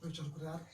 चल कर यार।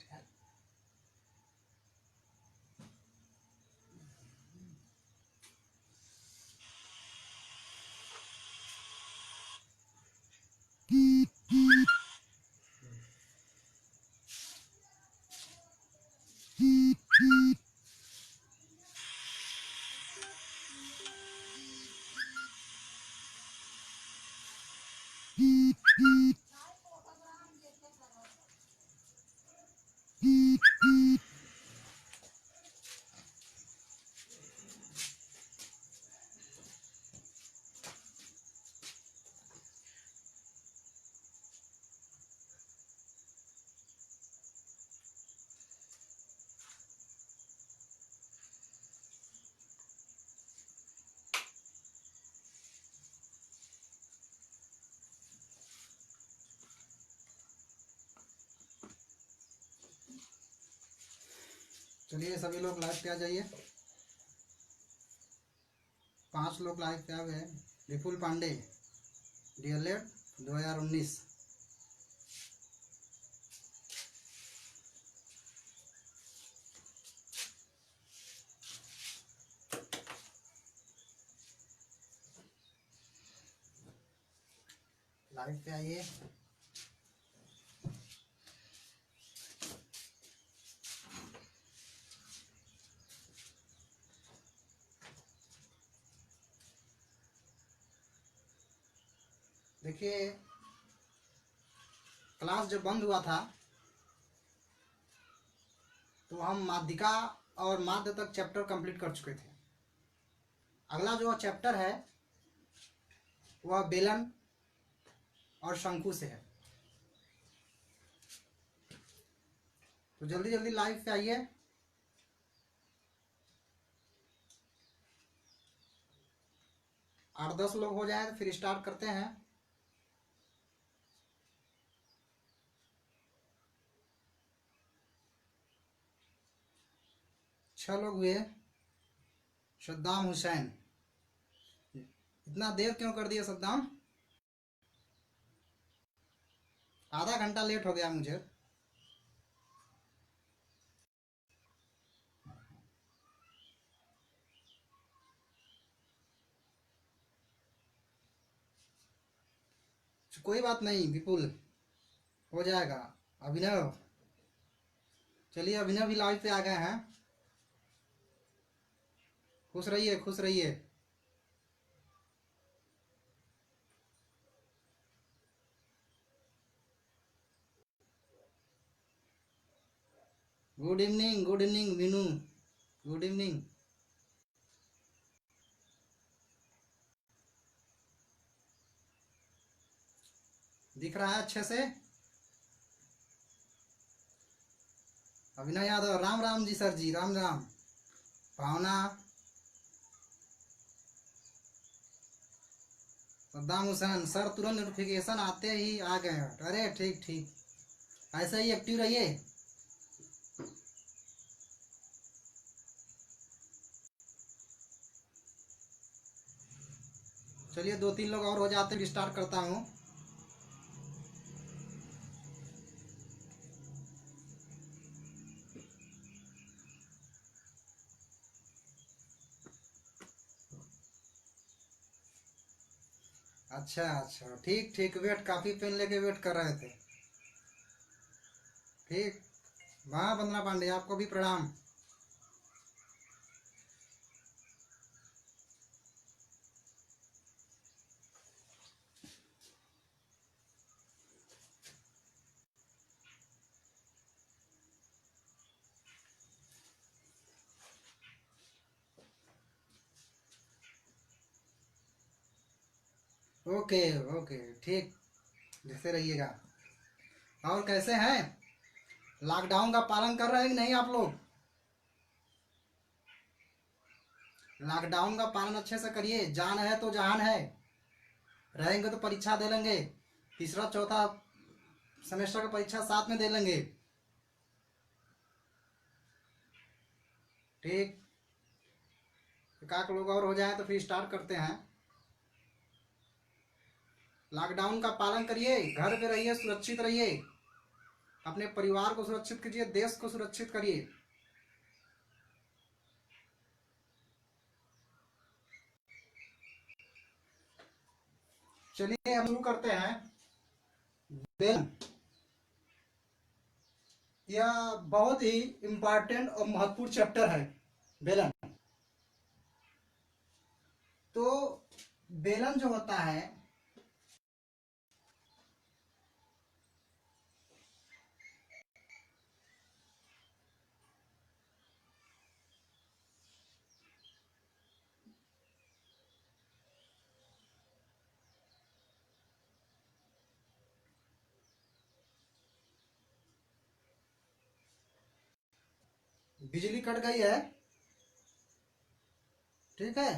चलिए सभी लोग लाइव पे आ जाइए। 5 लोग लाइव पे आ गए। विपुल पांडे, डीएलएड 2019। लाइव पे आइए। देखिए, क्लास जब बंद हुआ था तो हम माध्यिका और माध्य तक चैप्टर कंप्लीट कर चुके थे। अगला जो चैप्टर है वह बेलन और शंकु से है। तो जल्दी जल्दी लाइव पे आइए। आठ 10 लोग हो जाए तो फिर स्टार्ट करते हैं। छह लोग हुए। सद्दाम हुसैन, इतना देर क्यों कर दिया सद्दाम? आधा घंटा लेट हो गया मुझे। कोई बात नहीं विपुल, हो जाएगा। अभिनव, चलिए अभिनव भी लाइव पे आ गए हैं। खुश रहिए, खुश रहिए। Good evening Meenu, good evening. दिख रहा है अच्छे से? अभिनव यादव, राम राम जी सर जी, राम राम। भावना, सद्दाम हुसैन सर, तुरंत नोटिफिकेशन आते ही आ गए। अरे ठीक ठीक, ऐसे ही एक्टिव रहिए। चलिए 2-3 लोग और हो जाते हैं, स्टार्ट करता हूँ। अच्छा अच्छा, ठीक ठीक, वेट, काफी पेन लेके वेट कर रहे थे। ठीक। हाँ वंदना पांडे, आपको भी प्रणाम। ओके ओके, ठीक, जैसे रहिएगा। और कैसे हैं? लॉकडाउन का पालन कर रहे हैं कि नहीं आप लोग? लॉकडाउन का पालन अच्छे से करिए, जान है तो जहान है। रहेंगे तो परीक्षा दे लेंगे, तीसरा चौथा सेमेस्टर का परीक्षा साथ में दे लेंगे। ठीक, एकाक लोग और हो जाए तो फिर स्टार्ट करते हैं। लॉकडाउन का पालन करिए, घर पे रहिए, सुरक्षित रहिए, अपने परिवार को सुरक्षित कीजिए, देश को सुरक्षित करिए। चलिए हम शुरू करते हैं। बेलन, यह बहुत ही इम्पोर्टेंट और महत्वपूर्ण चैप्टर है, बेलन। तो बेलन जो होता है, बिजली कट गई है, ठीक है,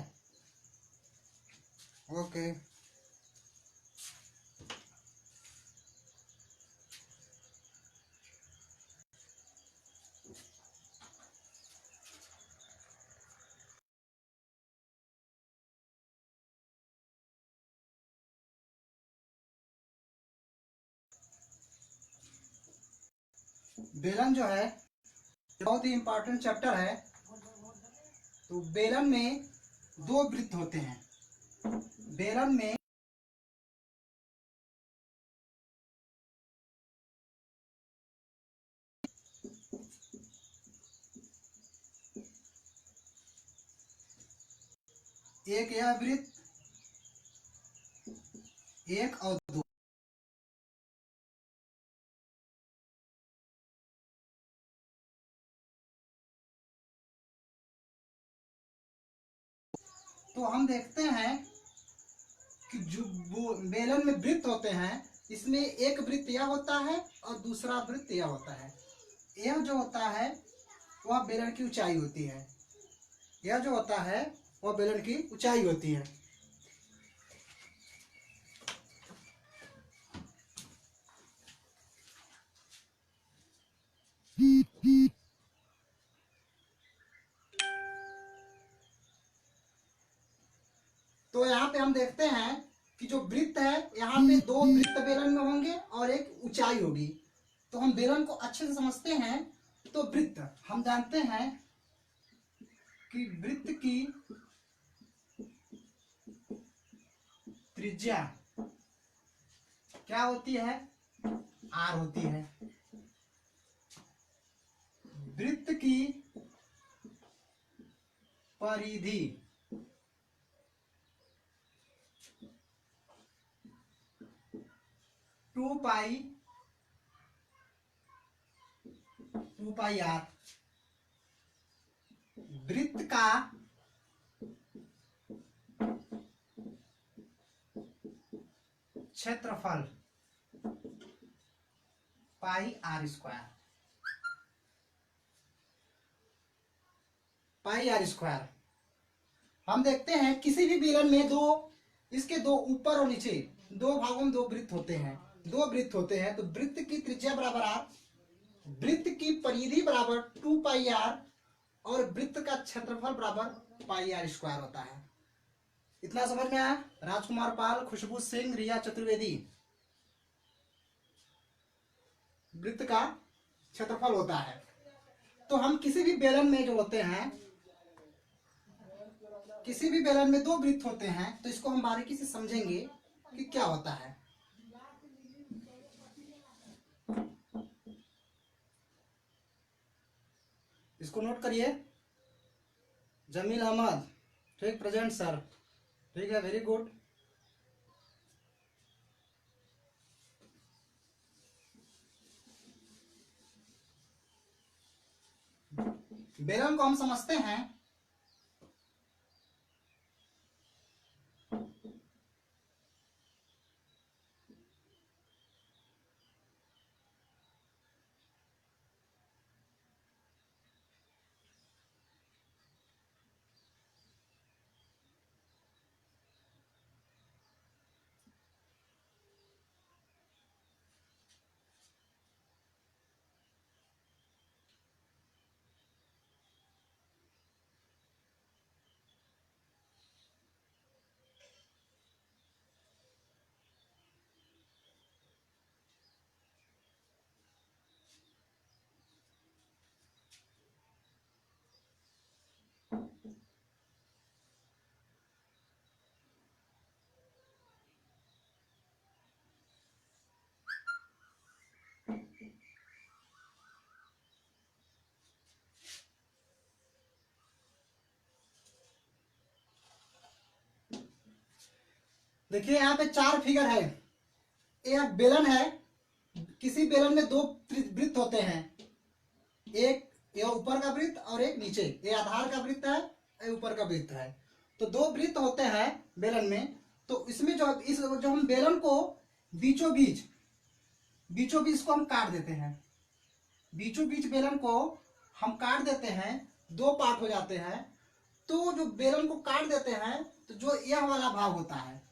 ओके। बेलन जो है बहुत ही इम्पोर्टेंट चैप्टर है। तो बेलन में दो वृत्त होते हैं। बेलन में एक यह वृत्त, एक और दो। तो हम देखते हैं कि जो वो बेलन में वृत्त होते हैं, इसमें एक वृत्त यह होता है और दूसरा वृत्त यह होता है। यह जो होता है वह बेलन की ऊंचाई होती है, यह जो होता है वह बेलन की ऊंचाई होती है। तो यहाँ पे हम देखते हैं कि जो वृत्त है, यहाँ पे दो वृत्त बेलन में होंगे और एक ऊंचाई होगी। तो हम बेलन को अच्छे से समझते हैं। तो वृत्त हम जानते हैं कि वृत्त की त्रिज्या क्या होती है? आर होती है। वृत्त की परिधि टू पाई आर। वृत्त का क्षेत्रफल pi R square, pi R square. हम देखते हैं किसी भी बेलन में दो, इसके दो ऊपर और नीचे दो भागों में दो वृत्त होते हैं, दो वृत्त होते हैं। तो वृत्त की त्रिज्या बराबर आर, वृत्त की परिधि बराबर टू पाई आर और वृत्त का क्षेत्रफल बराबर पाई आर स्क्वायर होता है। इतना समझ में आया? राजकुमार पाल, खुशबू सिंह, रिया चतुर्वेदी। वृत्त का क्षेत्रफल होता है। तो हम किसी भी बेलन में जो होते हैं, किसी भी बेलन में दो वृत्त होते हैं, तो इसको हम बारीकी से समझेंगे कि क्या होता है। इसको नोट करिए। जमील अहमद, ठीक, प्रेजेंट सर, ठीक है, वेरी गुड। बेलन को हम समझते हैं देखिए यहाँ पे 4 फिगर है। एक बेलन है, किसी बेलन में 2 वृत्त होते हैं, एक ये ऊपर का वृत्त और एक नीचे, ये आधार का वृत्त है, ये ऊपर का वृत्त है। तो 2 वृत्त होते हैं बेलन में। तो इसमें जो हम बेलन को बीचों बीच को हम काट देते हैं, बीचों बीच बेलन को हम काट देते हैं, 2 पार्ट हो जाते हैं। तो जो बेलन को काट देते हैं तो जो यह वाला भाग होता है,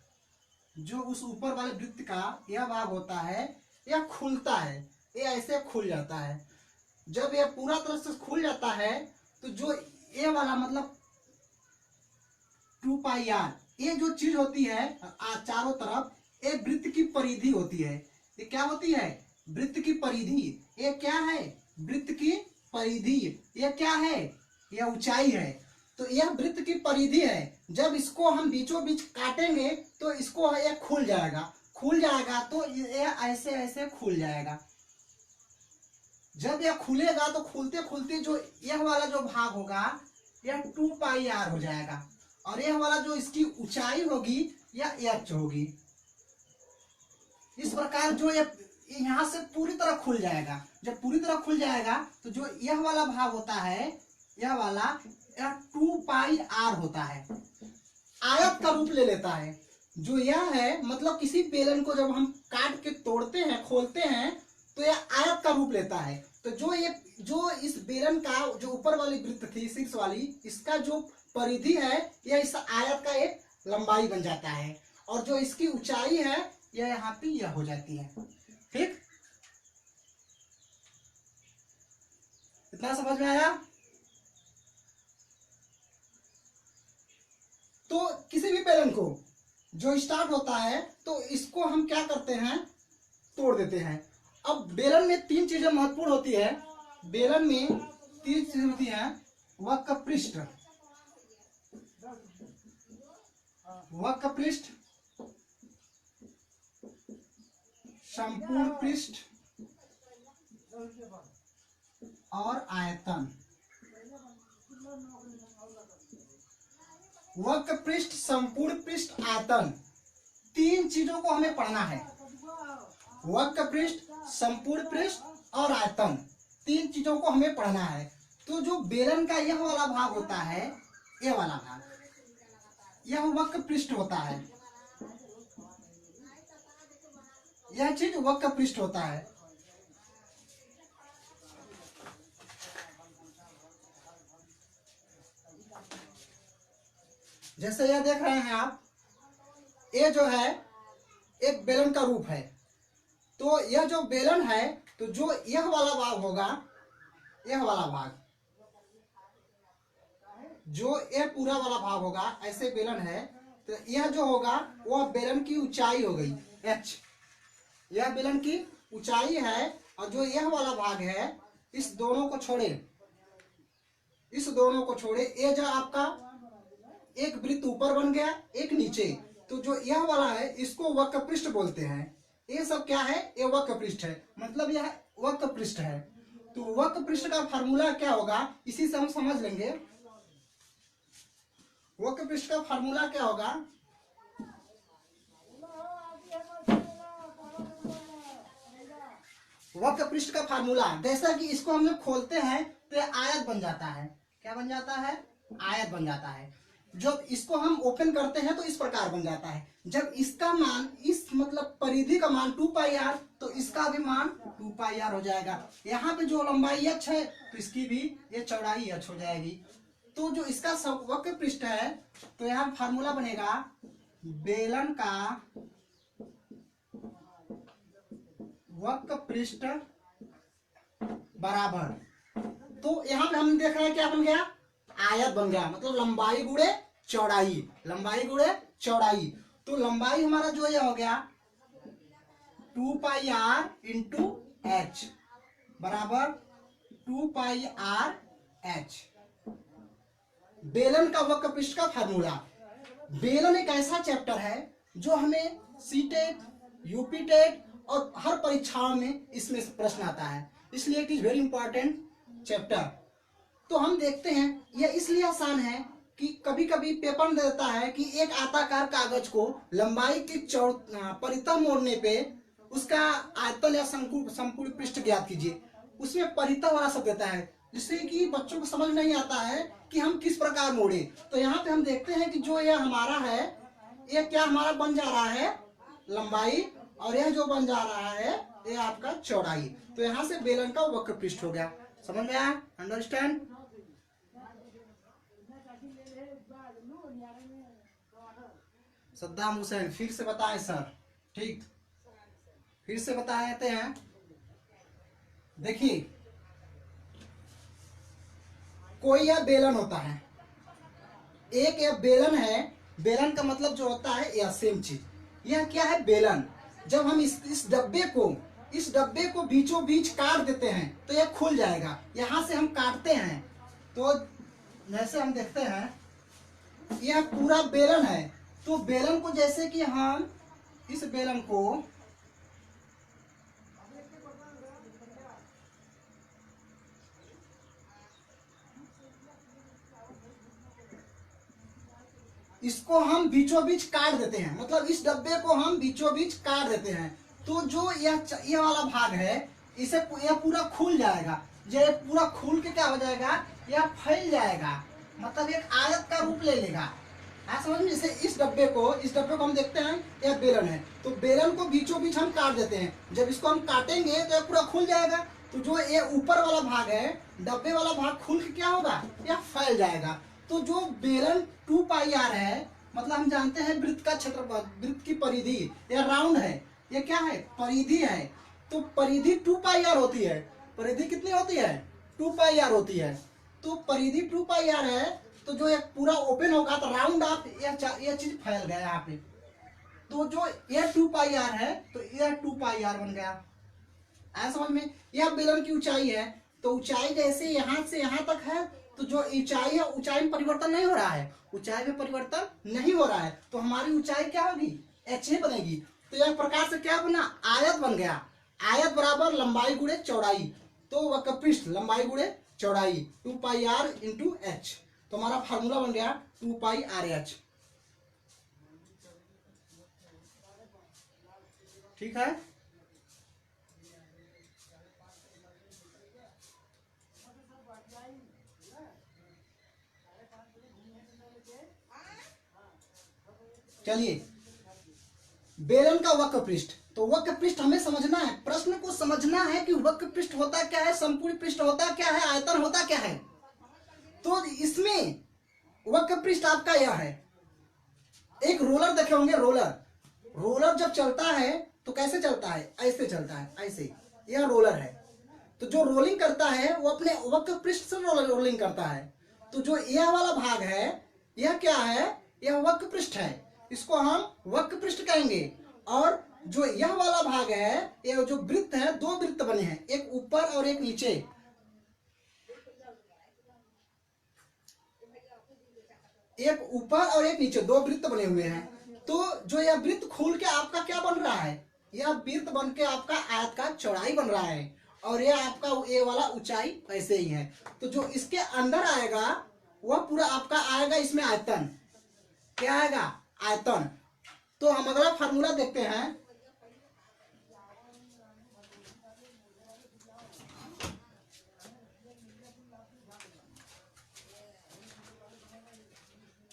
जो उस ऊपर वाले वृत्त का यह भाग होता है, यह खुलता है, ये ऐसे खुल जाता है। जब यह पूरा तरह से खुल जाता है तो जो ये वाला मतलब 2πr ये जो चीज होती है चारों तरफ, ये वृत्त की परिधि होती है। ये क्या होती है? वृत्त की परिधि। ये क्या है? वृत्त की परिधि। ये क्या है? यह ऊंचाई है। तो यह वृत्त की परिधि है। जब इसको हम बीचों बीच काटेंगे तो इसको यह खुल जाएगा तो यह ऐसे ऐसे खुल जाएगा। जब यह खुलेगा तो खुलते खुलते जो यह वाला जो भाग होगा यह 2πr हो जाएगा, और यह वाला जो इसकी ऊंचाई होगी यह h होगी। इस प्रकार जो यहाँ से पूरी तरह खुल जाएगा। जब पूरी तरह खुल जाएगा तो जो यह वाला भाग होता है, यह वाला 2πr होता है, आयत का रूप ले लेता है। जो यह है मतलब किसी बेलन को जब हम काट के तोड़ते हैं, खोलते हैं, तो यह आयत का रूप लेता है। तो जो इस बेलन का जो ऊपर वाली वृत्त थी, शीर्ष वाली, इसका जो परिधि है यह इस आयत का एक लंबाई बन जाता है, और जो इसकी ऊंचाई है यह यहाँ पे यह हो जाती है। ठीक, इतना समझ में आया? तो किसी भी बेलन को जो स्टार्ट होता है तो इसको हम क्या करते हैं? तोड़ देते हैं। अब बेलन में 3 चीजें महत्वपूर्ण होती है। बेलन में 3 चीजें होती हैं। वक्र पृष्ठ, संपूर्ण पृष्ठ और आयतन। वक्र पृष्ठ, संपूर्ण पृष्ठ, आयतन, 3 चीजों को हमें पढ़ना है। वक्र पृष्ठ, संपूर्ण पृष्ठ और आयतन, 3 चीजों को हमें पढ़ना है। तो जो बेलन का यह वाला भाग होता है, यह वाला भाग, यह वक्र पृष्ठ होता है, यह चीज वक्र पृष्ठ होता है। जैसे यह देख रहे हैं आप, ये जो है एक बेलन का रूप है। तो यह जो बेलन है, तो जो यह वाला भाग होगा, यह वाला भाग, जो यह पूरा वाला भाग होगा, ऐसे बेलन है, तो यह जो होगा वह बेलन की ऊंचाई हो गई h। यह बेलन की ऊंचाई है, और जो यह वाला भाग है, इस दोनों को छोड़े, ये जो आपका एक वृत्त ऊपर बन गया, एक नीचे, तो जो यह वाला है इसको वक्र पृष्ठ बोलते हैं। ये सब क्या है? ये वक्र पृष्ठ है, मतलब यह वक्र पृष्ठ है। तो वक्र पृष्ठ का फार्मूला क्या होगा, इसी से हम समझ लेंगे। वक्र पृष्ठ का फार्मूला क्या होगा? वक्र पृष्ठ का फार्मूला, जैसा कि इसको हम लोग खोलते हैं तो आयत बन जाता है। क्या बन जाता है? आयत बन जाता है। जब इसको हम ओपन करते हैं तो इस प्रकार बन जाता है। जब इसका मान, इस मतलब परिधि का मान 2πr, तो इसका भी मान 2πr हो जाएगा। यहाँ पे जो लंबाई h है तो इसकी भी ये चौड़ाई h हो जाएगी। तो जो इसका वक्र पृष्ठ है, तो यहाँ फार्मूला बनेगा बेलन का वक्र पृष्ठ बराबर, तो यहाँ पे हम देख रहे हैं क्या बन गया? आयत बन गया, मतलब लंबाई गुणे चौड़ाई, लंबाई गुणे चौड़ाई। तो लंबाई हमारा जो ये हो गया 2πr इंटू h बराबर 2πr h। बेलन का वक्र पृष्ठ का फार्मूला। बेलन एक ऐसा चैप्टर है जो हमें सीटेट, यूपीटेट और हर परीक्षाओं में इसमें प्रश्न आता है, इसलिए it is very important chapter. तो हम देखते हैं यह इसलिए आसान है कि कभी कभी पेपर में देता है कि एक आयताकार कागज को लंबाई की परितः मोड़ने पे उसका आयतन या संपूर्ण पृष्ठ ज्ञात कीजिए। उसमें परितः वाला शब्द देता है, जिससे कि बच्चों को समझ नहीं आता है कि हम किस प्रकार मोड़े। तो यहाँ पे हम देखते हैं कि जो यह हमारा है, यह क्या हमारा बन जा रहा है लंबाई, और यह जो बन जा रहा है यह आपका चौड़ाई। तो यहाँ से बेलन का वक्र पृष्ठ हो गया। समझ में आया? अंडरस्टैंड? सद्दाम हुसैन फिर से बताएं सर। ठीक, फिर से बता देते हैं। देखिए, कोई यह बेलन होता है, एक यह बेलन है। बेलन का मतलब जो होता है यह सेम चीज। यह क्या है? बेलन। जब हम इस डब्बे को बीचों बीच काट देते हैं तो यह खुल जाएगा। यहां से हम काटते हैं तो जैसे हम देखते हैं यह पूरा बेलन है। तो बेलन को जैसे कि हम इस बेलन को इसको हम बीचों बीच काट देते हैं, मतलब इस डब्बे को हम बीचों बीच काट देते हैं, तो जो यह वाला भाग है इसे यह पूरा खुल जाएगा। ये पूरा खुल के क्या हो जाएगा? यह फैल जाएगा, मतलब एक आयत का रूप ले लेगा। समझ में? जैसे इस डब्बे को हम देखते हैं यह बेलन है, तो बेलन को बीचों बीच हम काट देते हैं। जब इसको हम काटेंगे तो यह पूरा खुल जाएगा। तो जो ये ऊपर वाला भाग है, डब्बे वाला भाग खुल के क्या होगा? यह फैल जाएगा। तो जो बेलन 2 पाई आर है, मतलब हम जानते हैं वृत्त का क्षेत्रफल, वृत्त की परिधि, यह राउंड है, यह क्या है? परिधि है। तो परिधि 2 पाई आर होती है। परिधि कितनी होती है? 2 पाई आर होती है। तो परिधि 2 पाई आर है, तो जो एक पूरा ओपन होगा तो राउंड आप यह चीज फैल गया यहाँ पे। तो जो यह 2 पाई आर है तो यह 2 पाई आर बन गया। आया समझ में? यह बेलन की ऊंचाई है, तो ऊंचाई जैसे यहाँ से यहाँ तक है, तो जो ऊंचाई है ऊंचाई में परिवर्तन नहीं हो रहा है, ऊंचाई में परिवर्तन नहीं हो रहा है, तो हमारी ऊंचाई क्या होगी? h ही बनेगी। तो यह प्रकार से क्या बना? आयत बन गया। आयत बराबर लंबाई गुणे चौड़ाई। तो वक्र पृष्ठ लंबाई गुणे चौड़ाई 2 पाई आर इंटू एच। तो हमारा फार्मूला बन गया 2 पाई आर एच। ठीक है? चलिए, बेलन का वक्र पृष्ठ। तो वक्र पृष्ठ हमें समझना है, प्रश्न को समझना है कि वक्र पृष्ठ होता क्या है, संपूर्ण पृष्ठ होता क्या है, आयतन होता क्या है। तो इसमें वक्र पृष्ठ आपका यह है। एक रोलर देखे होंगे, रोलर जब चलता है तो कैसे चलता है? ऐसे चलता है, ऐसे। यह रोलर है। तो जो रोलिंग करता है वो अपने वक्र पृष्ठ से रोलिंग करता है। तो जो यह वाला भाग है यह क्या है? यह वक्र पृष्ठ है। इसको हम वक्र पृष्ठ कहेंगे। और जो यह वाला भाग है, यह जो वृत्त है, 2 वृत्त बने हैं, एक ऊपर और एक नीचे। एक ऊपर और एक नीचे 2 वृत्त बने हुए हैं। तो जो यह वृत्त खोल के आपका क्या बन रहा है? यह वृत्त बन के आपका आयत का चौड़ाई बन रहा है, और यह आपका ये वाला ऊंचाई ऐसे ही है। तो जो इसके अंदर आएगा वह पूरा आपका आएगा इसमें आयतन। क्या आएगा? आयतन। तो हम अगला फार्मूला देखते हैं।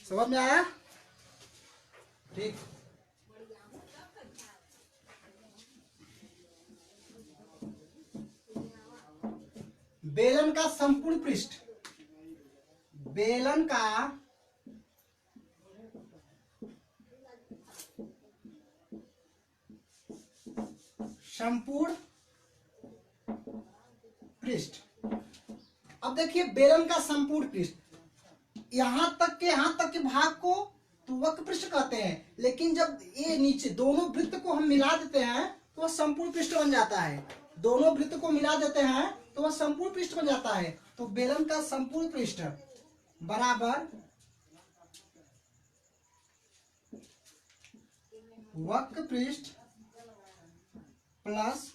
समझ में आया? ठीक। बेलन का संपूर्ण पृष्ठ, बेलन का संपूर्ण पृष्ठ। अब देखिए, बेलन का संपूर्ण पृष्ठ, यहां तक के भाग को तो वक्र पृष्ठ कहते हैं, लेकिन जब ये नीचे दोनों वृत्त को हम मिला देते हैं तो वह संपूर्ण पृष्ठ बन जाता है। दोनों वृत्त को मिला देते हैं तो वह संपूर्ण पृष्ठ बन जाता है। तो बेलन का संपूर्ण पृष्ठ बराबर वक्र पृष्ठ प्लस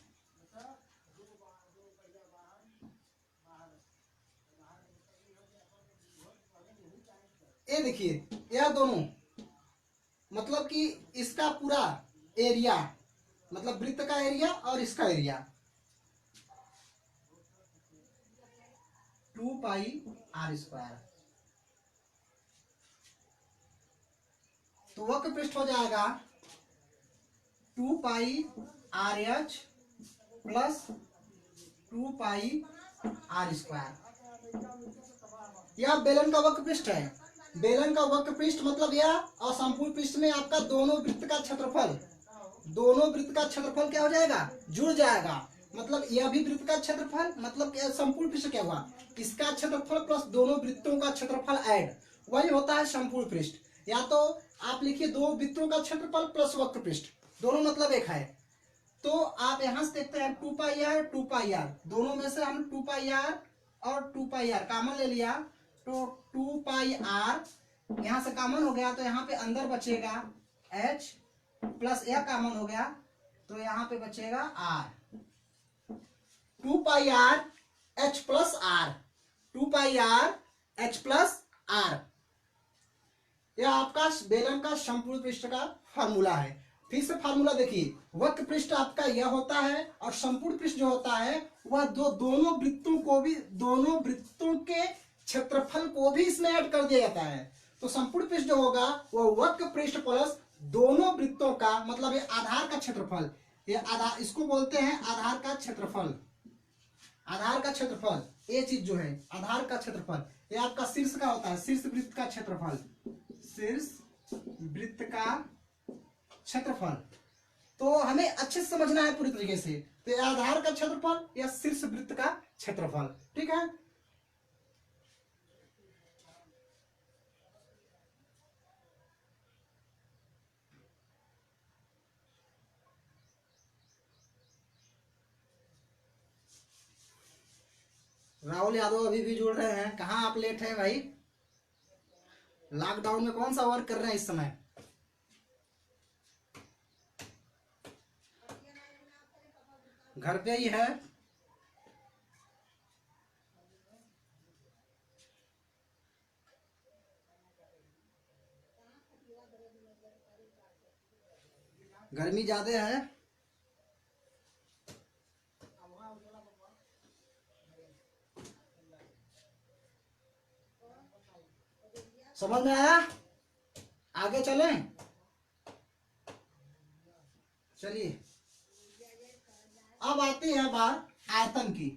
ये देखिए यह दोनों मतलब कि इसका पूरा एरिया मतलब वृत्त का एरिया और इसका एरिया 2πr²। तो वक्र पृष्ठ हो जाएगा 2πrh प्लस 2πr²। यह बेलन का वक्र पृष्ठ है। बेलन का वक्र पृष्ठ मतलब यह और संपूर्ण पृष्ठ में आपका दोनों वृत्त का क्षेत्रफल, दोनों वृत्त का क्षेत्रफल क्या हो जाएगा, जुड़ जाएगा। मतलब यह भी वृत्त का क्षेत्रफल मतलब क्या, संपूर्ण पृष्ठ क्या हुआ, इसका क्षेत्रफल प्लस दोनों वृत्तों का क्षेत्रफल ऐड, वही होता है संपूर्ण पृष्ठ। या तो आप लिखिए दो वृत्तों का क्षेत्रफल प्लस वक्र पृष्ठ, दोनों मतलब एक है। तो आप यहां से देखते हैं 2πr दोनों में से हम 2πr और 2πr कॉमन ले लिया, तो 2πr यहां से कॉमन हो गया, तो यहाँ पे अंदर बचेगा h प्लस यह कॉमन हो गया, तो यहाँ पे बचेगा r। 2πr h plus r, 2πr h plus r, यह आपका बेलन का संपूर्ण पृष्ठ का फार्मूला है। फिर से फार्मूला देखिए, वक्र पृष्ठ आपका यह होता है और संपूर्ण पृष्ठ जो होता है वह दोनों वृत्तों को भी, दोनों वृत्तों के क्षेत्रफल को भी इसमें ऐड कर दिया जाता है। तो संपूर्ण पृष्ठ जो होगा वह वक्र पृष्ठ प्लस दोनों वृत्तों का मतलब ये आधार का क्षेत्रफल, ये आधार, इसको बोलते हैं आधार का क्षेत्रफल। आधार का क्षेत्रफल ये चीज जो है आधार का क्षेत्रफल, ये आपका शीर्ष का होता है, शीर्ष वृत्त का क्षेत्रफल, शीर्ष वृत्त का क्षेत्रफल। तो हमें अच्छे से समझना है पूरी तरीके से। तो ये आधार का क्षेत्रफल या शीर्ष वृत्त का क्षेत्रफल, ठीक है। राहुल यादव अभी भी जुड़ रहे हैं, कहाँ आप लेट है भाई? लॉकडाउन में कौन सा वर्क कर रहे हैं इस समय? घर पे ही है? गर्मी ज्यादा है? समझ में आया? आगे चलें? चलिए अब आती है बात आयतन की।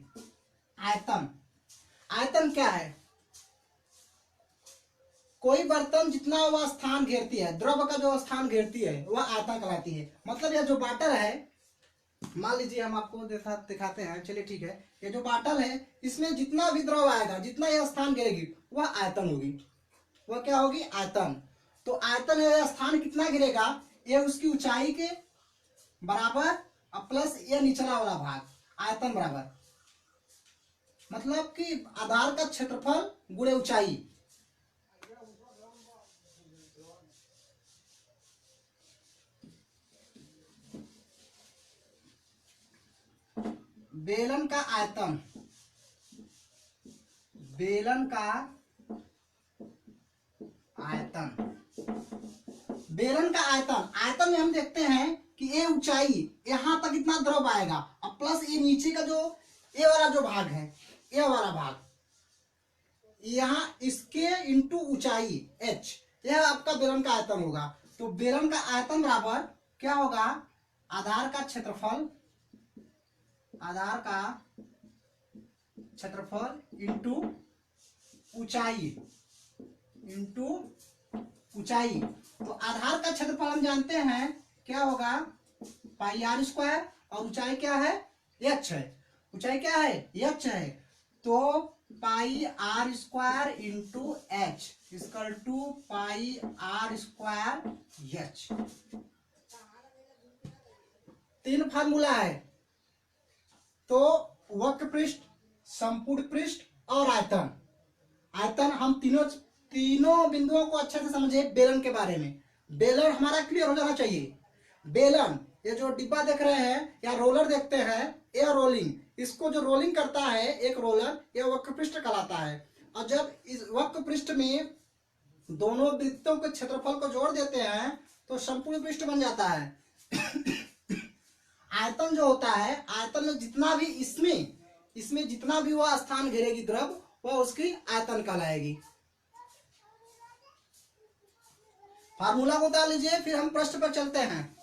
आयतन, आयतन क्या है? कोई बर्तन जितना वह स्थान घेरती है, द्रव का जो स्थान घेरती है वह आयतन कहलाती है। मतलब यह जो बाटल है, मान लीजिए हम आपको दिखाते हैं, चलिए ठीक है, ये जो बाटल है इसमें जितना भी द्रव आएगा, जितना यह स्थान घेरेगी वह आयतन होगी। वह क्या होगी? आयतन। तो आयतन है स्थान कितना घेरेगा, ये उसकी ऊंचाई के बराबर प्लस ये निचला वाला भाग, आयतन बराबर मतलब कि आधार का क्षेत्रफल गुणे ऊंचाई। बेलन का आयतन, बेलन का आयतन, बेलन का आयतन, आयतन में हम देखते हैं कि ये ऊंचाई यहां तक इतना द्रव आएगा और प्लस ये नीचे का जो ये वाला जो भाग है, ये वाला भाग यहाँ इसके इंटू ऊंचाई h, यह आपका बेलन का आयतन होगा। तो बेलन का आयतन बराबर क्या होगा? आधार का क्षेत्रफल, आधार का क्षेत्रफल इंटू ऊंचाई, इंटू ऊंचाई। तो आधार का क्षेत्रफल हम जानते हैं क्या होगा? πr², और ऊंचाई क्या है? h है। ऊंचाई क्या है? h है। तो πr² into h equal to πr² h। तीन फार्मूला है। तो वक्र पृष्ठ, संपूर्ण पृष्ठ और आयतन, आयतन, हम तीनों तीनों बिंदुओं को अच्छे से समझे बेलन के बारे में। बेलन हमारा क्लियर हो जाना चाहिए। बेलन, ये जो डिब्बा देख रहे हैं या रोलर देखते हैं, एयर रोलिंग, इसको जो रोलिंग करता है एक रोलर, ये वक्र पृष्ठ कहलाता है। और जब इस वक्र पृष्ठ में दोनों वृत्तों के क्षेत्रफल को जोड़ देते हैं तो संपूर्ण पृष्ठ बन जाता है। आयतन जो होता है, आयतन में जितना भी इसमें इसमें जितना भी वह स्थान घेरेगी द्रव, वह उसकी आयतन कहलाएगी। फार्मूला को डाल लीजिए, फिर हम प्रश्न पर चलते हैं।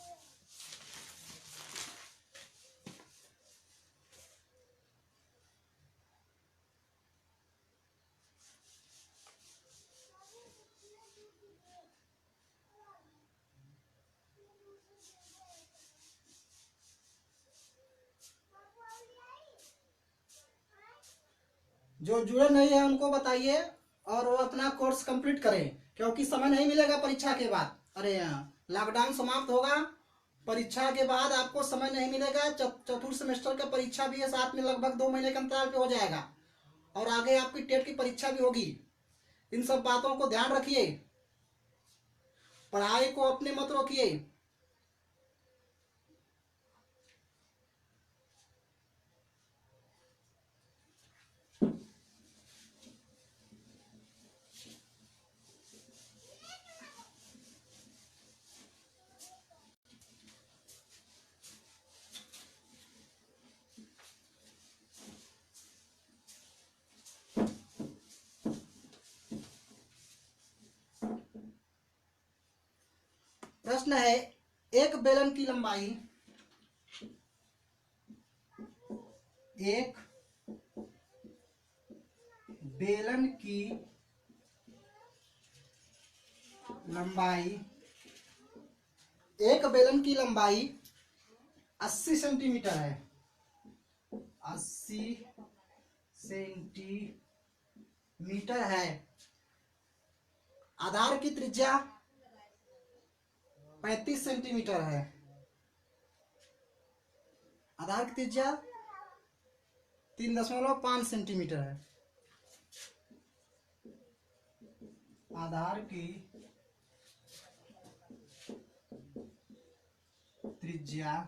जो जुड़े नहीं है उनको बताइए और वो अपना कोर्स कंप्लीट करें, क्योंकि समय नहीं मिलेगा परीक्षा के बाद। अरे लॉकडाउन समाप्त होगा, परीक्षा के बाद आपको समय नहीं मिलेगा। चतुर्थ सेमेस्टर का परीक्षा भी है, साथ में लगभग 2 महीने के अंतराल पे हो जाएगा, और आगे आपकी टेट की परीक्षा भी होगी। इन सब बातों को ध्यान रखिए, पढ़ाई को अपने मत रोकिए। प्रश्न है, एक बेलन की लंबाई, एक बेलन की लंबाई, एक बेलन की लंबाई 80 सेंटीमीटर है। 80 सेंटीमीटर है। आधार की त्रिज्या 35 सेंटीमीटर है। आधार की त्रिज्या 3.5 सेंटीमीटर है। आधार की त्रिज्या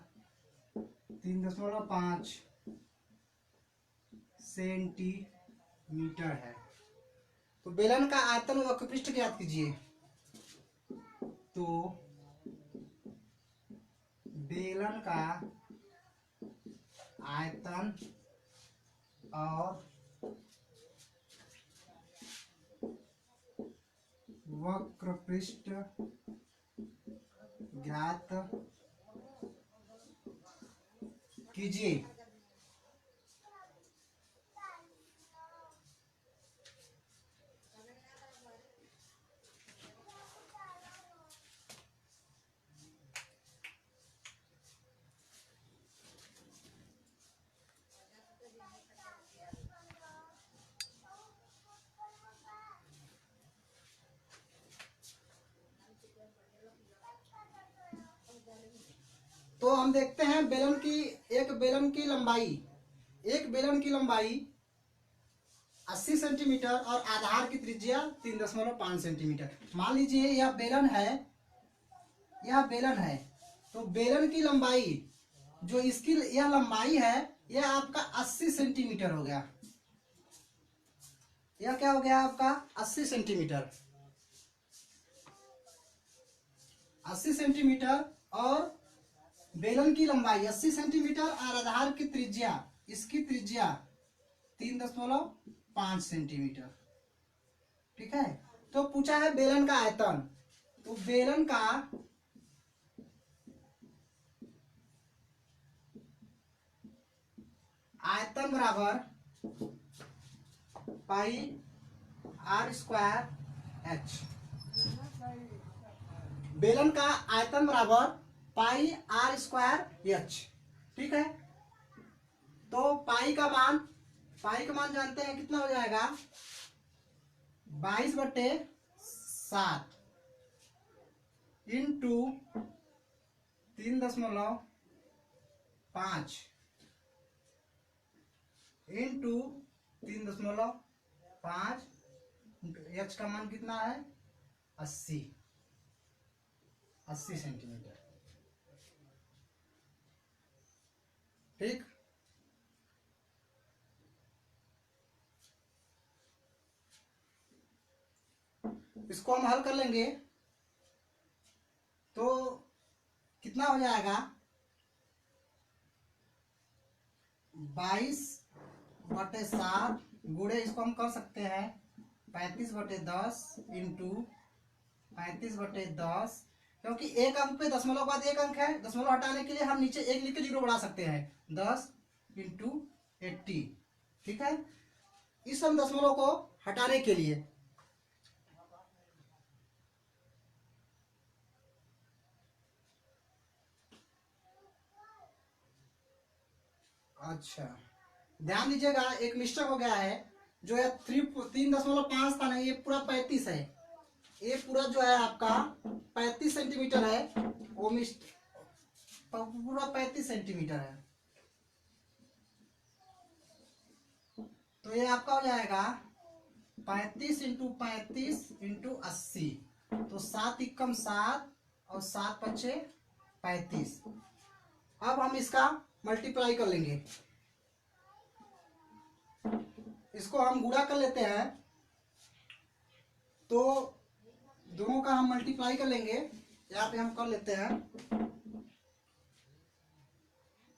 3.5 सेंटीमीटर है। तो बेलन का आयतन वक्र पृष्ठ ज्ञात कीजिए। तो बेलन का आयतन और वक्र पृष्ठ ज्ञात कीजिए। तो हम देखते हैं बेलन की, एक बेलन की लंबाई 80 सेंटीमीटर और आधार की त्रिज्या 3.5 सेंटीमीटर। मान लीजिए यह बेलन है, तो बेलन की लंबाई, जो इसकी यह लंबाई है, यह आपका 80 सेंटीमीटर हो गया। यह क्या हो गया आपका 80 सेंटीमीटर। 80 सेंटीमीटर और बेलन की लंबाई 80 सेंटीमीटर और आधार की त्रिज्या, इसकी त्रिज्या 3.5 सेंटीमीटर। ठीक है। तो पूछा है बेलन का आयतन। तो बेलन का आयतन बराबर पाई आर स्क्वायर एच। बेलन का आयतन बराबर पाई आर स्क्वायर एच। ठीक है। तो पाई का मान जानते हैं, कितना हो जाएगा 22/7 इंटू 3.5 इंटू 3.5 एच का मान कितना है? 80 सेंटीमीटर। ठीक, इसको हम हल कर लेंगे तो कितना हो जाएगा? 22/7 गुणे, इसको हम कर सकते हैं 35/10 इंटू 35/10, क्योंकि एक अंक पे दशमलव के बाद एक अंक है, दशमलव हटाने के लिए हम नीचे एक लिख के जीरो बढ़ा सकते हैं। 10 इंटू 80, ठीक है, इस हम दशमलव को हटाने के लिए। अच्छा, ध्यान दीजिएगा, एक मिस्टेक हो गया है, जो है 3.5 था ना, ये पूरा 35 है, ये पूरा जो है आपका 35 सेंटीमीटर है, वो पूरा 35 सेंटीमीटर है। तो ये आपका हो जाएगा 35 इंटू 35 इंटू 80, तो 7 एकम 7 और 7 पचे 35। अब हम इसका मल्टीप्लाई कर लेंगे, इसको हम गुणा कर लेते हैं, तो दोनों का हम मल्टीप्लाई कर लेंगे। यहाँ पे हम कर लेते हैं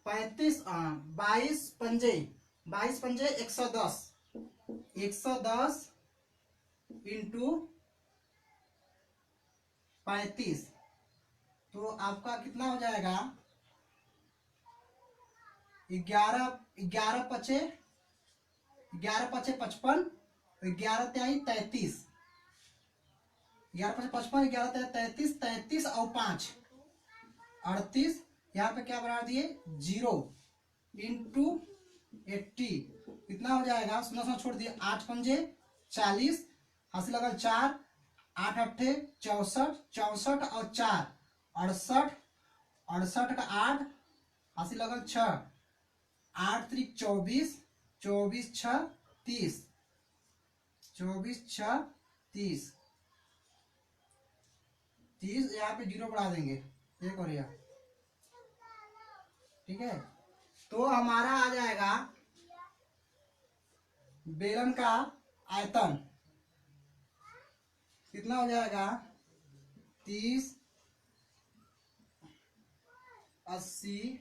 35 22 पंजे 110, 110 इंटू 35, तो आपका कितना हो जाएगा? 11 11 पचे 55, 11 त्याई 33, 11 पचे 55, 11 त्याई 33, 33 और 5 38, यहाँ पे क्या बना दिए? 0 इंटू 80, कितना हो जाएगा? सुना सुना छोड़ दिए, 8 पंजे 40, हासिल लगल 4, 8 अट्ठे 64, 64 और 4 68, 68 का 8, हासिल लगल 6, 8 त्रिक 24, 24 6 30, 24 6 30, 30, यहाँ पे 0 बढ़ा देंगे, एक और यह, ठीक है। तो हमारा आ जाएगा बेलन का आयतन कितना हो जाएगा? 30 80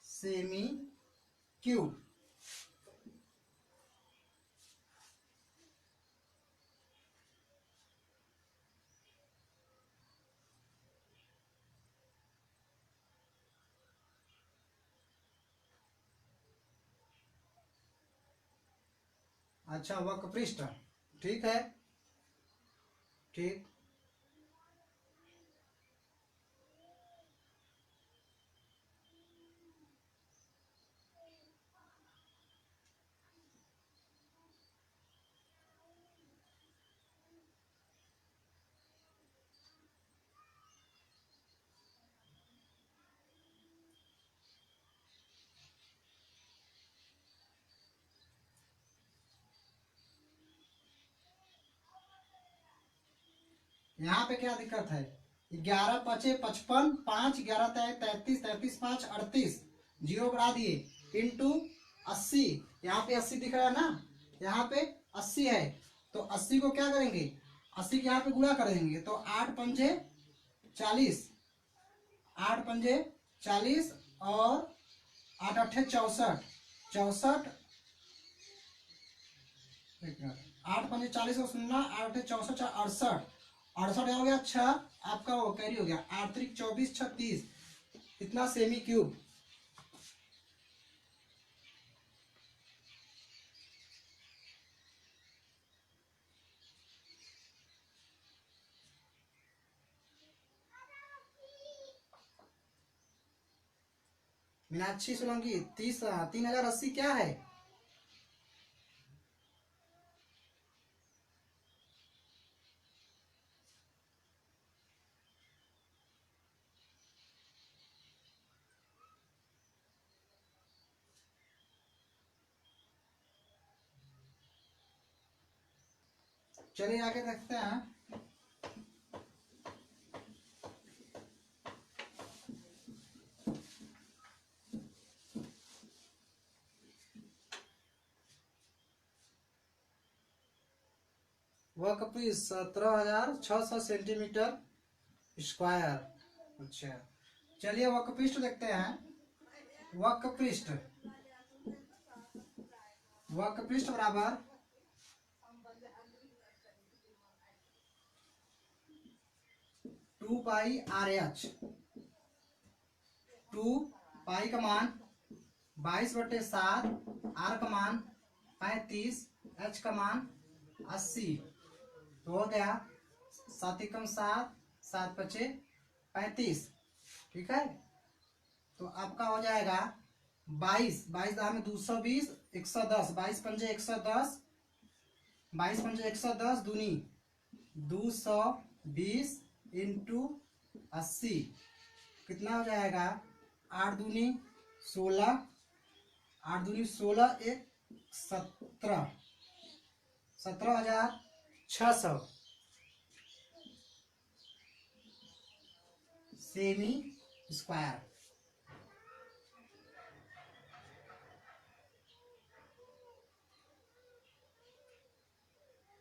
सेमी क्यूब। अच्छा, वक्र पृष्ठ, ठीक है, ठीक। यहाँ पे क्या दिक्कत है? 11 पचे 55, 5 11 33, 33 5 38, 0 बढ़ा दिए इंटू 80, यहाँ पे 80 दिख रहा है ना, यहाँ पे 80 है, तो 80 को क्या करेंगे? 80 के यहाँ पे गुणा कर देंगे, तो 8 पंजे 40, 8 पंजे 40 और 8 अट्ठे 64, 64, 8 पंजे 40 और 0, 8 अट्ठे 64, 68, 68 हो गया 6, आपका वो कैरी हो गया, 8 त्रिक 24 36, इतना सेमी क्यूब। मीनाक्षी सोलंकी, 3080 क्या है? चलिए आगे देखते हैं। Workpiece 17,600 centimetre square. अच्छा, चलिए वर्कपृष्ठ देखते हैं। वर्कपृष्ठ वर्कपृष्ठ बराबर 2πRH। 2 पाई का मान 22/7, R का मान 35, H का मान 80। तो हो गया 7 एकम 7, 7 पचे 35। ठीक है, तो आपका हो जाएगा 22 दहा में 220, 110, 22 पंजे 110, 22 पंजे 110 दूनी 220 इंटू 80 कितना हो जाएगा? 8 दूनी 16, 8 दूनी 16, 1 17, 17,600 सेमी स्क्वायर।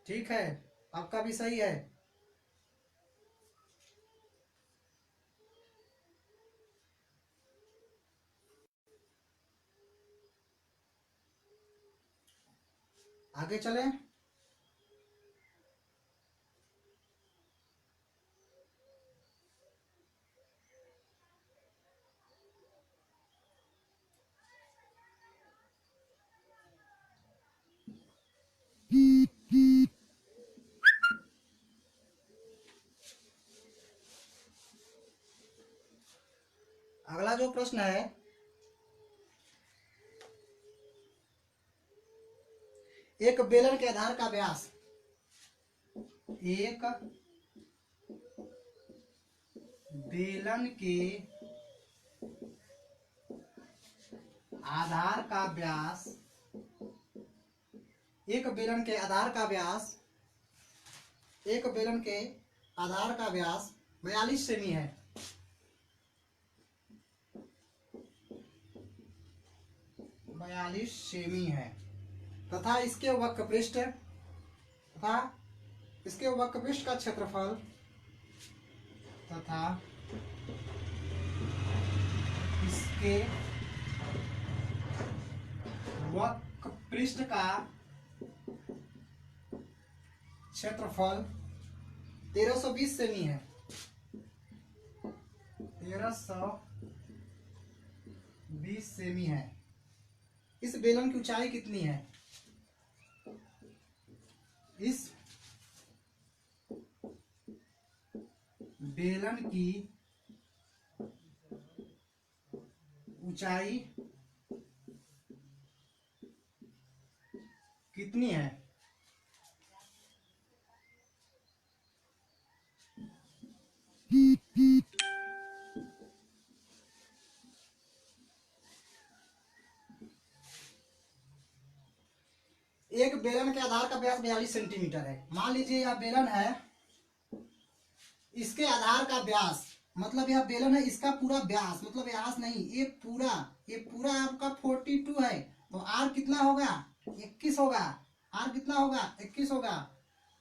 ठीक है, आपका भी सही है। आगे चलें। अगला जो प्रश्न है, एक बेलन के आधार का व्यास, एक बेलन के आधार का व्यास, एक बेलन के आधार का व्यास, एक बेलन के आधार का व्यास 42 सेमी है। 42 सेमी है तथा इसके वक्रपृष्ठ का क्षेत्रफल तथा इसके वक्रपृष्ठ का क्षेत्रफल 1320 सेमी है। 1320 सेमी है। इस बेलन की ऊंचाई कितनी है? इस बेलन की ऊंचाई कितनी है? एक बेलन के आधार का व्यास 42 सेंटीमीटर है। मान लीजिए यह बेलन है, इसके आधार का व्यास मतलब यह बेलन है, इसका पूरा व्यास मतलब व्यास नहीं, ये पूरा आपका 42 है। तो आर कितना होगा? 21 होगा। आर कितना होगा? 21 होगा।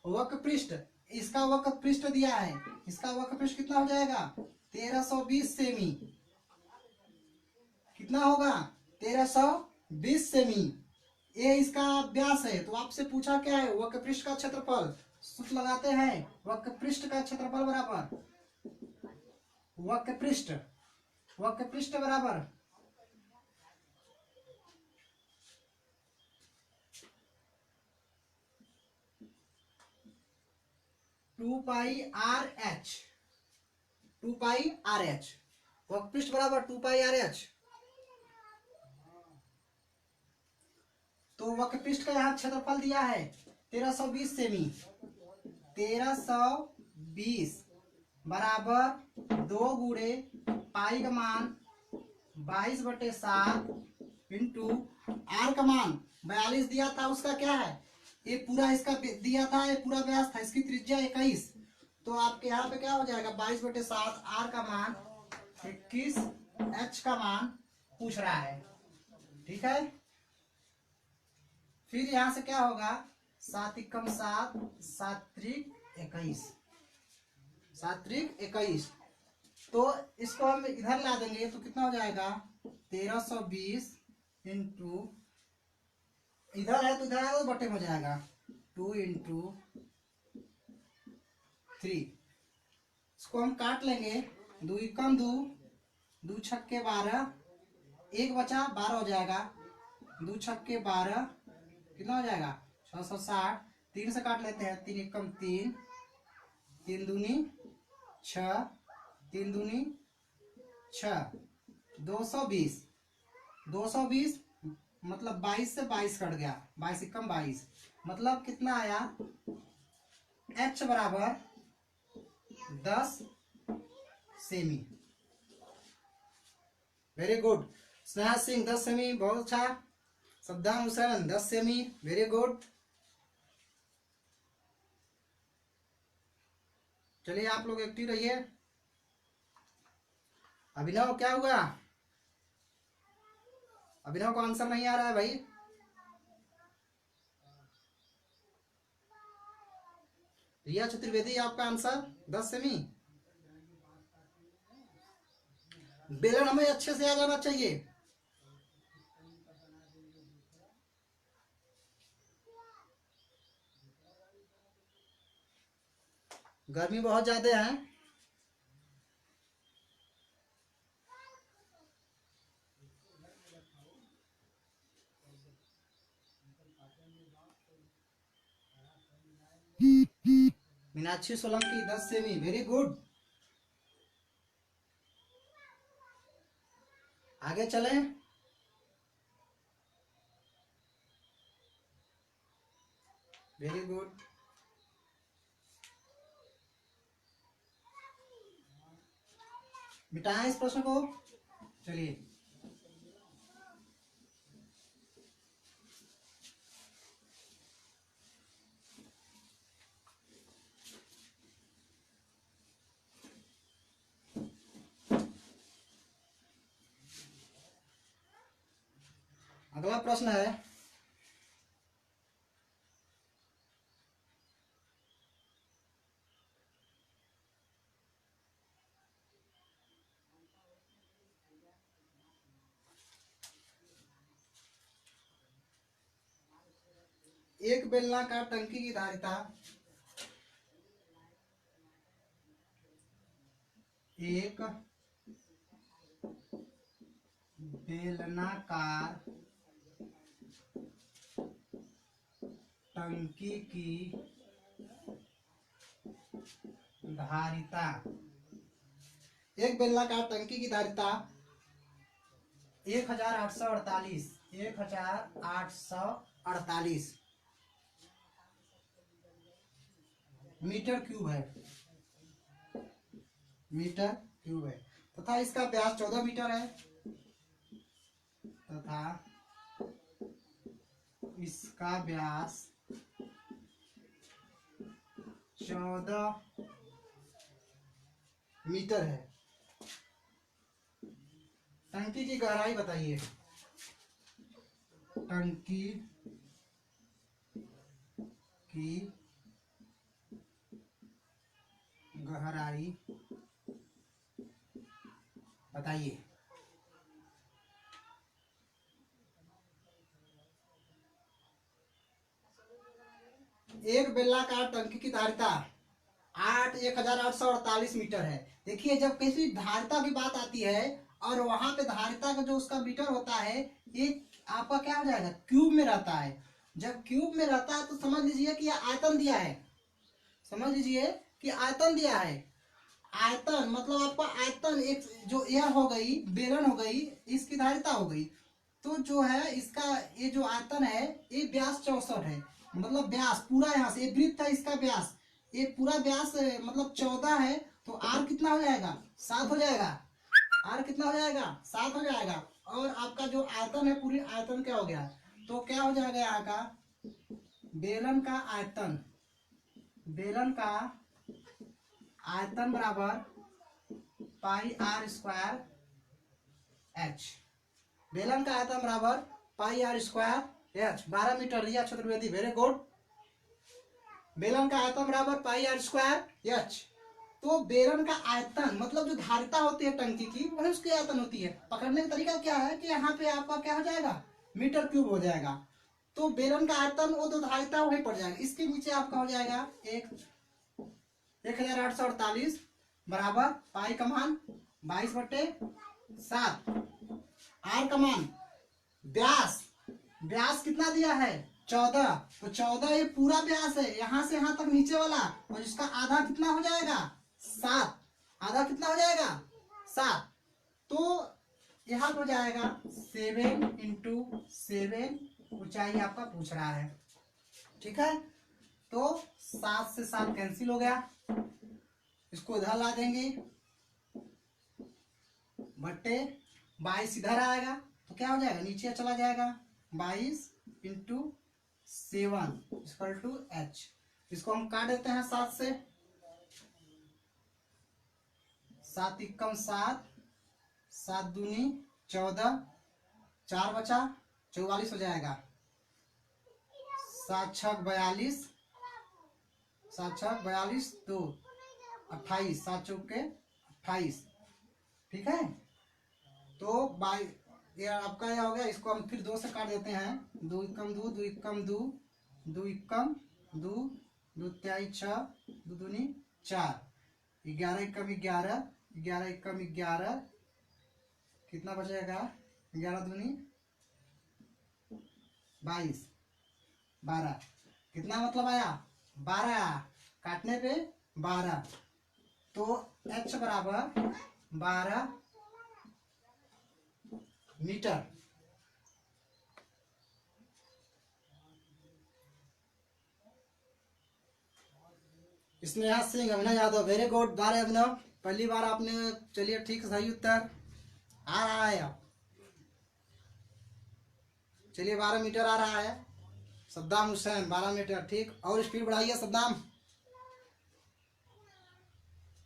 वक्रपृष्ठ, इसका वक्रपृष्ठ दिया है, इसका वक्रपृष्ठ कितना हो जाएगा? 1320 सेमी। कितना होगा? 1320 सेमी। ये इसका व्यास है। तो आपसे पूछा क्या है? वक्रपृष्ठ का क्षेत्रफल। सूत्र लगाते हैं, वक्रपृष्ठ का क्षेत्रफल बराबर वक्रपृष्ठ बराबर 2πRH। 2πRH वक्रपृष्ठ बराबर 2πRH। तो वक्रपृष्ठ का यहाँ क्षेत्रफल दिया है 1320 सेमी। 1320 बराबर 2 गुणे पाई का मान 22/7 इंटू आर का मान 42 दिया था, उसका क्या है? ये पूरा इसका दिया था, ये पूरा व्यास था, इसकी त्रिज्या 21। तो आपके यहाँ पे क्या हो जाएगा 22/7। आर का मान 21, एच का मान पूछ रहा है। ठीक है, फिर यहां से क्या होगा 7 एकम 7, 7 त्रिक 21, 7 त्रिक 21। तो इसको हम इधर ला देंगे तो कितना हो जाएगा 1320 इंटू, इधर है तो इधर है तो बटे हो जाएगा 2 इंटू 3। इसको हम काट लेंगे, 2 एकम 2, 2 छक्के 12, एक बचा 12 हो जाएगा, 2 छक्के 12 कितना हो जाएगा 660। 3 से काट लेते हैं, 3 एकम 3, 3 दूनी 6, 3 दूनी 6, 220। 220 मतलब 22 से 22 कट गया, 22 एकम 22, मतलब कितना आया h बराबर 10 semi. Very good Sneha Singh, 10 semi, बहुत अच्छा। Saddam Hussain 10 semi, very good. चलिए आप लोग एक्टिव रहिए। अभिनव क्या हुआ, अभिनव को आंसर नहीं आ रहा है भाई। रिया चतुर्वेदी आपका आंसर 10 सेमी। बेलन हमें अच्छे से आ जाना चाहिए। गर्मी बहुत ज्यादा है। Meenakshi Solanki 10 semi, very good. आगे चलें। Very good. मिटाएं इस प्रश्न को। चलिए अगला प्रश्न है, एक बेलनाकार टंकी की धारिता एक बेलनाकार टंकी की धारिता, एक बेलनाकार टंकी की धारिता 1848 मीटर क्यूब है, मीटर क्यूब है, तथा इसका व्यास 14 मीटर है, तथा इसका व्यास 14 मीटर है। टंकी की गहराई बताइए। टंकी की गहराई बताइए। एक बेलनाकार टंकी की धारिता 1848 मीटर है। देखिए जब किसी धारिता की बात आती है और वहां पे धारिता का जो उसका मीटर होता है ये आपका क्या हो जाएगा क्यूब में रहता है। जब क्यूब में रहता है तो समझ लीजिए कि आयतन दिया है, समझ लीजिए कि आयतन दिया है। आयतन मतलब आपका आयतन एक जो यह हो गई बेलन हो गई, इसकी धारिता हो गई। तो जो है इसका ये जो आयतन है ये व्यास 64 है, मतलब व्यास पूरा यहाँ से ये वृत्त है, इसका व्यास ये पूरा व्यास मतलब 14 है। तो आर कितना हो जाएगा 7 हो जाएगा। आर कितना हो जाएगा 7 हो जाएगा। और आपका जो आयतन है पूरी आयतन क्या हो गया, तो क्या हो जाएगा यहाँ का बेलन का आयतन, बेलन का आयतन बराबर पाई आर स्क्वायर एच। बेलन का आयतन बराबर pi R square H. 12 metre Riya Chaturvedi, very good. बेलन का आयतन बराबर पाई आर स्क्वायर एच। तो बेलन का आयतन मतलब जो धारिता होती है टंकी की, वही उसकी आयतन होती है। पकड़ने का तरीका क्या है कि यहाँ पे आपका क्या हो जाएगा, मीटर क्यूब हो जाएगा। तो बेलन का आयतन वो जो धारिता वही पड़ जाएगा। इसके नीचे आपका हो जाएगा 1848 बराबर पाई का मान 22/7, आर का मान, व्यास, व्यास कितना दिया है 14। तो 14 ये पूरा व्यास है, यहाँ से यहाँ तक नीचे वाला, और इसका आधा कितना हो जाएगा 7। आधा कितना हो जाएगा 7। तो यहाँ हो जाएगा 7 × 7 ऊंचाई आपका पूछ रहा है। ठीक है, तो 7 से 7 कैंसिल हो गया, इसको इधर ला देंगे, बट्टे 22 इधर आएगा, तो क्या हो जाएगा नीचे चला जाएगा 22 × 7 = h। इसको हम काट देते हैं 7 से, 7 × 7, 7 दूनी 14, 4 बचा 44 हो जाएगा, 7 × 6 = 42, 7 × 6 = 42, 2 28, 7 × 4 = 28। ठीक है, तो ये आपका यह हो गया। इसको हम फिर 2 से काट देते हैं, 2 × 2, 2 × 2, 2 × 2, 2 × 6, 2 दूनी 4, 11 × 11, 11 × 11, कितना बचेगा 11 दूनी 22, 12, कितना मतलब आया 12, काटने पे 12। तो h बराबर 12 मीटर। स्नेहा सिंह, अभिनव यादव, वेरी गुड। 12 अभिनव, पहली बार आपने, चलिए ठीक, सही उत्तर आ रहा है। अब चलिए 12 मीटर आ रहा है। सद्दाम हुसैन 12 मीटर, ठीक। और स्पीड बढ़ाइए Saddam.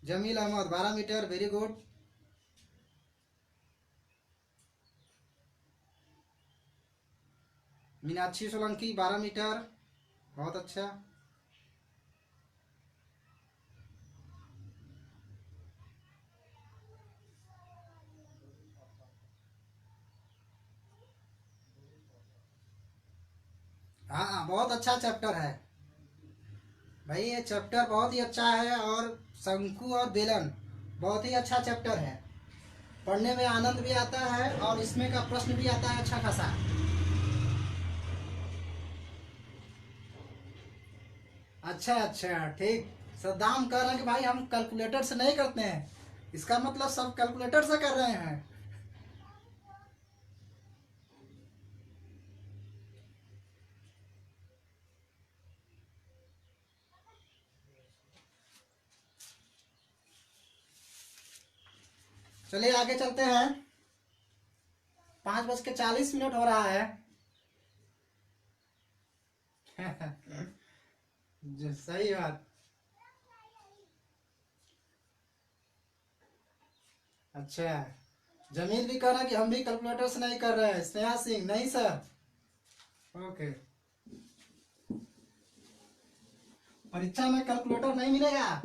Jameel Ahmed 12 metre, very good. Meenakshi Solanki 12 metre, बहुत अच्छा। हाँ, बहुत अच्छा चैप्टर है भाई, ये चैप्टर बहुत ही अच्छा है। और शंकु और बेलन बहुत ही अच्छा चैप्टर है, पढ़ने में आनंद भी आता है, और इसमें का प्रश्न भी आता है अच्छा खासा। अच्छा अच्छा, ठीक। सद्दाम कह रहे हैं कि भाई हम कैलकुलेटर से नहीं करते हैं, इसका मतलब सब कैलकुलेटर से कर रहे हैं। चलिए आगे चलते हैं, 5:40 हो रहा है। सही बात। अच्छा, जमील भी कह रहा है कि हम भी कैलकुलेटर से नहीं कर रहे हैं। स्नेहा सिंह, नहीं सर। ओके, परीक्षा में कैलकुलेटर नहीं मिलेगा।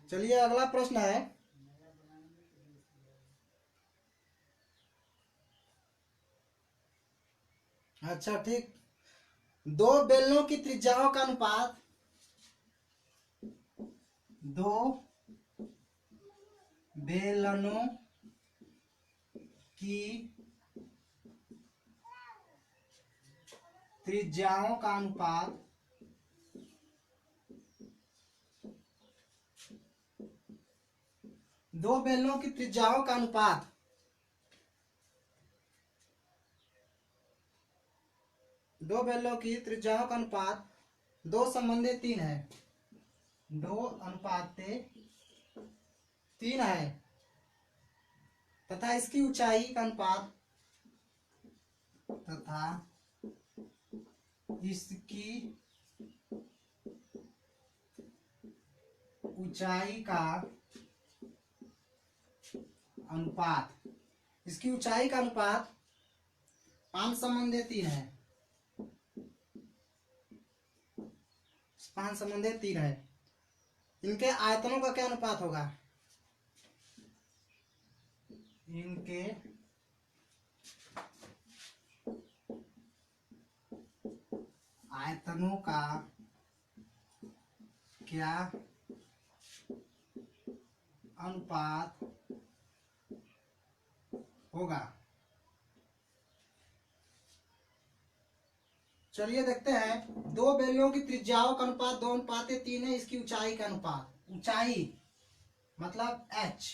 चलिए अगला प्रश्न है, अच्छा ठीक। 2 बेलनों की त्रिज्याओं का अनुपात, 2 बेलनों की त्रिज्याओं का अनुपात दो बेलनों की त्रिज्याओं का अनुपात दो बेलनों की त्रिज्याओं का अनुपात 2:3 है। 2:3 है तथा इसकी ऊंचाई का अनुपात इसकी ऊंचाई का अनुपात 5:3 है। 5:3 है। इनके आयतनों का क्या अनुपात होगा? इनके आयतनों का क्या अनुपात होगा? चलिए देखते हैं। दो बेलनों की त्रिज्याओं का अनुपात 2:3 है। इसकी ऊंचाई का अनुपात, ऊंचाई मतलब h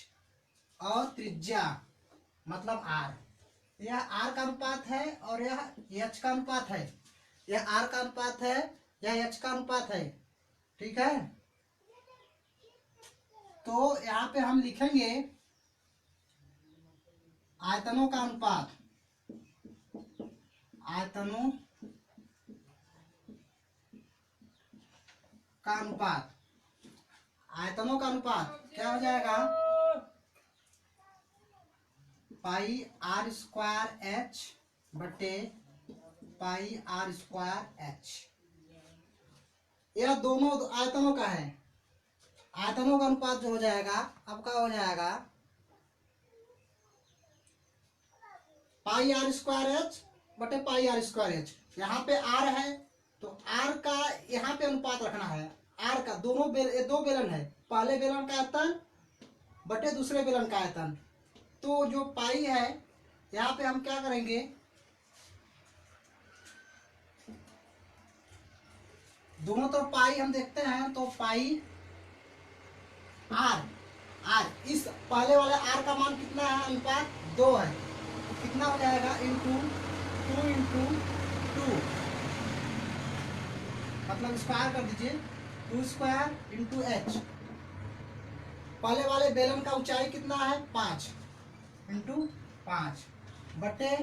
और त्रिज्या मतलब r, यह r का अनुपात है और यह h का अनुपात है। यह r का अनुपात है, यह h का अनुपात है। ठीक है, तो यहाँ पे हम लिखेंगे आयतनों का अनुपात। आयतनों का अनुपात, आयतनों का अनुपात क्या हो जाएगा? पाई आर स्क्वायर एच बटे पाई आर स्क्वायर एच। यह दोनों आयतनों का है। आयतनों का अनुपात जो हो जाएगा, अब क्या हो जाएगा? पाई आर स्क्वायर एच बटे पाई आर स्क्वायर एच। यहाँ पे आर है तो आर का यहाँ पे अनुपात रखना है। आर का दो बेलन है, पहले बेलन का आयतन बटे दूसरे बेलन का आयतन। तो जो पाई है यहाँ पे हम क्या करेंगे? दोनों तरफ पाई हम देखते हैं तो पाई आर, इस पहले वाले आर का मान कितना है? अनुपात 2 है। कितना हो जाएगा? इंटू 2 मतलब स्क्वायर कर दीजिए। 2 स्क्वायर इंटू एच। पहले वाले बेलन का ऊंचाई कितना है? 5 इंटू 5 बटे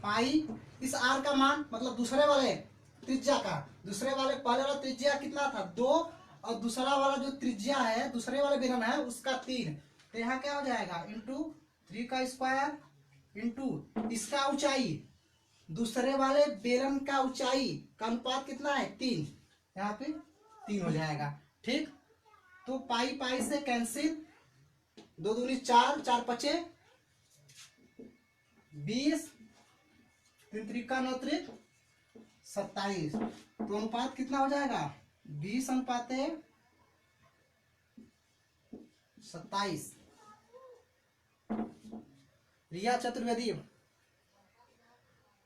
पाई इस आर का मान मतलब दूसरे वाले त्रिज्या का। दूसरे वाले पहले वाला त्रिज्या कितना था? 2 और दूसरा वाला जो त्रिज्या है दूसरे वाले बेलन है उसका 3। तो यहाँ क्या हो जाएगा? इंटू 3 का स्क्वायर इंटू इसका ऊंचाई, दूसरे वाले बेलन का ऊंचाई का अनुपात कितना है? 3। यहाँ पे 3 हो जाएगा। ठीक, तो पाई पाई से कैंसिल, 2 दूनी 4, 4 पचे 20, 3 त्रिका 9 त्रिक 27। तो अनुपात कितना हो जाएगा? 20:27। रिया चतुर्वेदी,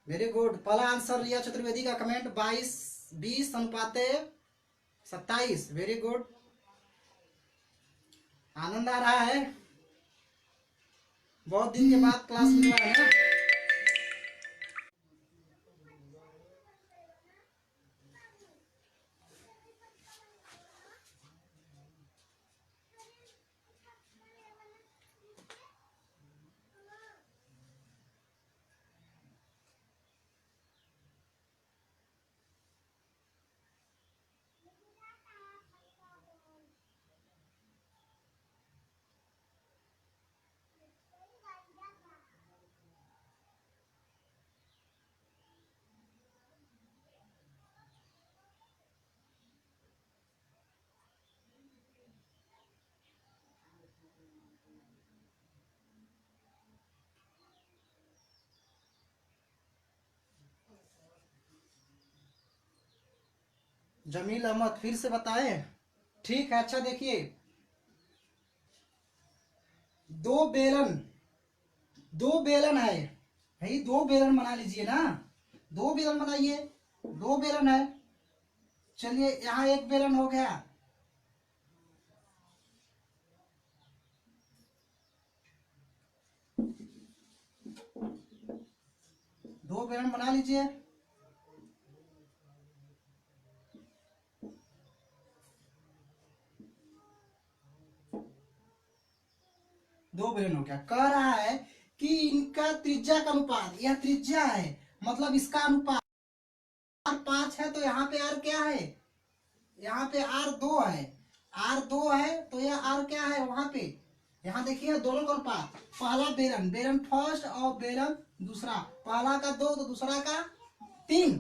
वेरी गुड। पहला आंसर रिया चतुर्वेदी का कमेंट 20:27। वेरी गुड, आनंद आ रहा है। बहुत दिन के बाद क्लास मिल रहा है। जमील अहमद फिर से बताएं। ठीक है, अच्छा देखिए, दो बेलन है भाई, 2 बेलन बना लीजिए ना। दो बेलन बनाइए, दो बेलन है, चलिए यहाँ एक बेलन हो गया, दो बेलन बना लीजिए। दो बेलन हो गया। कह रहा है कि इनका त्रिज्या का अनुपात, यह त्रिज्या है मतलब इसका अनुपात R5 है, तो यहाँ पे R क्या है, यहाँ पे R2 है, R2 है तो यह R क्या है वहां पे, यहाँ देखिए दोनों का अनुपात, पहला बेलन, बेलन फर्स्ट और बेलन दूसरा, पहला का 2 तो दूसरा का 3।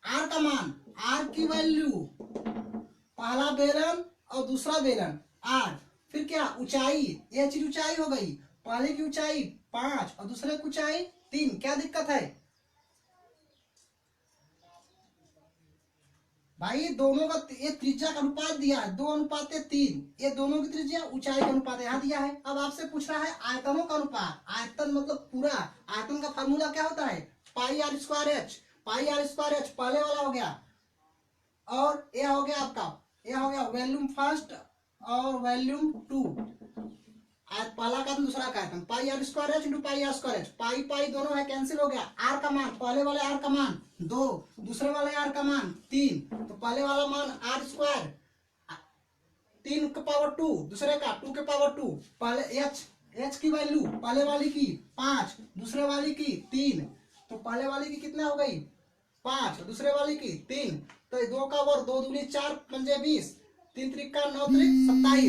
R का मान, R की वैल्यू, पहला बेलन और दूसरा बेलन R, फिर क्या ऊंचाई, यह चीज ऊंचाई हो गई, पहले की ऊंचाई 5 और दूसरे की ऊंचाई 3। क्या दिक्कत है भाई, दोनों का ये त्रिज्या का अनुपात दिया है 2:3, ये दोनों की त्रिज्या ऊंचाई का अनुपात यहाँ दिया है। अब आपसे पूछ रहा है आयतनों का अनुपात, आयतन मतलब पूरा, आयतन का फार्मूला क्या होता है, pi R square H, pi R square H पहले वाला हो गया, और यह हो गया आपका, यह हो गया वॉल्यूम फर्स्ट और वॉल्यूम 2, पहला का दूसरा का आयतन, pi R square H into pi R square H, pi pi दोनों है कैंसिल हो गया, आर का मान, पहले वाले आर का मान 2, दूसरे वाले आर का मान 3, तो पहले वाला मान आर स्क्वायर 3 के पावर 2, दूसरे का 2 के पावर 2, पहले एच की वैल्यू, पहले वाली की 5, दूसरे वाली की 3, तो पहले वाली की कितना हो गई 5, दूसरे वाली की 3, तो 2 का वर्ग 2 दूनी 4 पंजे 20, 3 त्रिक का 9 त्रिक 27।